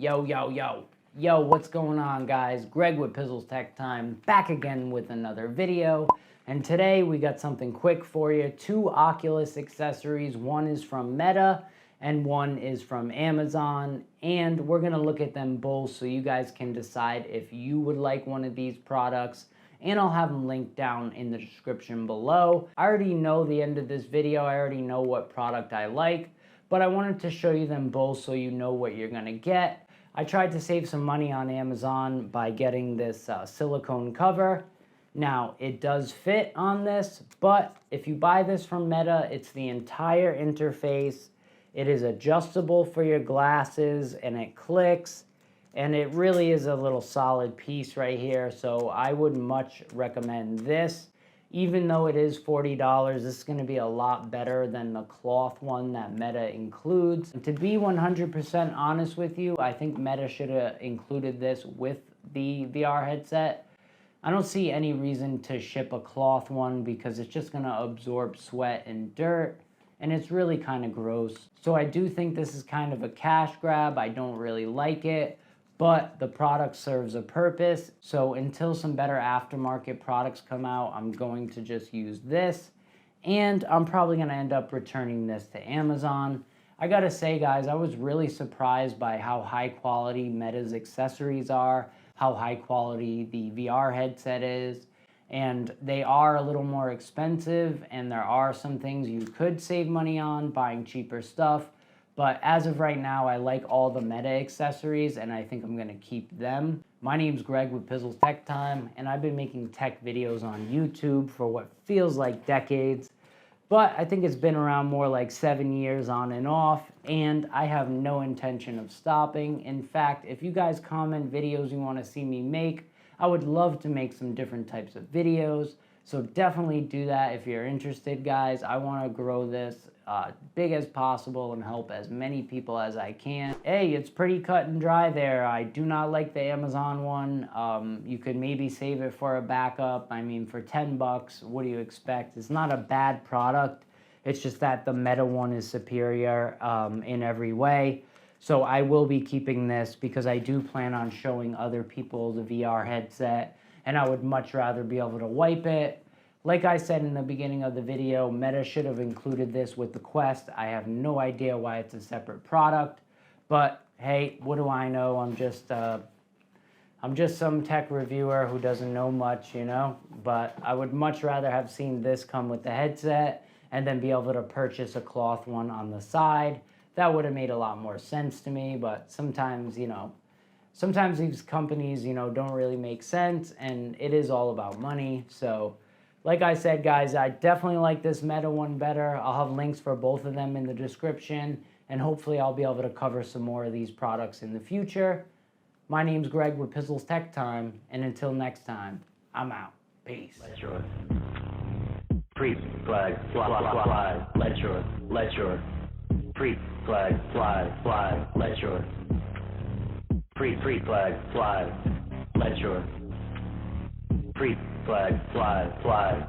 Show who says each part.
Speaker 1: Yo, what's going on, guys? Greg with PizzlesTechTime, back again with another video. And today we got something quick for you. Two Oculus accessories. One is from Meta and one is from Amazon. And we're gonna look at them both so you guys can decide if you would like one of these products. And I'll have them linked down in the description below. I already know the end of this video. I already know what product I like, but I wanted to show you them both so you know what you're gonna get. I tried to save some money on Amazon by getting this silicone cover. Now, it does fit on this, but if you buy this from Meta, it's the entire interface. It is adjustable for your glasses and it clicks, and it really is a little solid piece right here. So I would much recommend this. Even though it is $40, this is gonna be a lot better than the cloth one that Meta includes. And to be 100% honest with you, I think Meta should have included this with the VR headset. I don't see any reason to ship a cloth one because it's just gonna absorb sweat and dirt, and it's really kind of gross. So I do think this is kind of a cash grab. I don't really like it, but the product serves a purpose. So until some better aftermarket products come out, I'm going to just use this, and I'm probably gonna end up returning this to Amazon. I gotta say, guys, I was really surprised by how high quality Meta's accessories are, how high quality the VR headset is, and they are a little more expensive, and there are some things you could save money on buying cheaper stuff. But as of right now, I like all the Meta accessories, and I think I'm gonna keep them. My name's Greg with PizzlesTechTime, and I've been making tech videos on YouTube for what feels like decades, but I think it's been around more like 7 years on and off, and I have no intention of stopping. In fact, if you guys comment videos you wanna see me make, I would love to make some different types of videos. So definitely do that if you're interested, guys. I want to grow this big as possible and help as many people as I can. Hey, it's pretty cut and dry there. I do not like the Amazon one. You could maybe save it for a backup. I mean, for 10 bucks, what do you expect? It's not a bad product. It's just that the Meta one is superior in every way. So I will be keeping this because I do plan on showing other people the VR headset, and I would much rather be able to wipe it. Like I said in the beginning of the video, Meta should have included this with the Quest. I have no idea why it's a separate product, but hey, what do I know? I'm just some tech reviewer who doesn't know much, you know? But I would much rather have seen this come with the headset and then be able to purchase a cloth one on the side. That would have made a lot more sense to me, but sometimes, you know, sometimes these companies, you know, don't really make sense, and it is all about money. So like I said, guys, I definitely like this Meta one better. I'll have links for both of them in the description, and hopefully I'll be able to cover some more of these products in the future. My name's Greg with PizzlesTechTime, and until next time, I'm out. Peace.
Speaker 2: Pre-flag, fly, let your pre-flag, fly, let your pre-flag, fly, let your pre-flag, fly.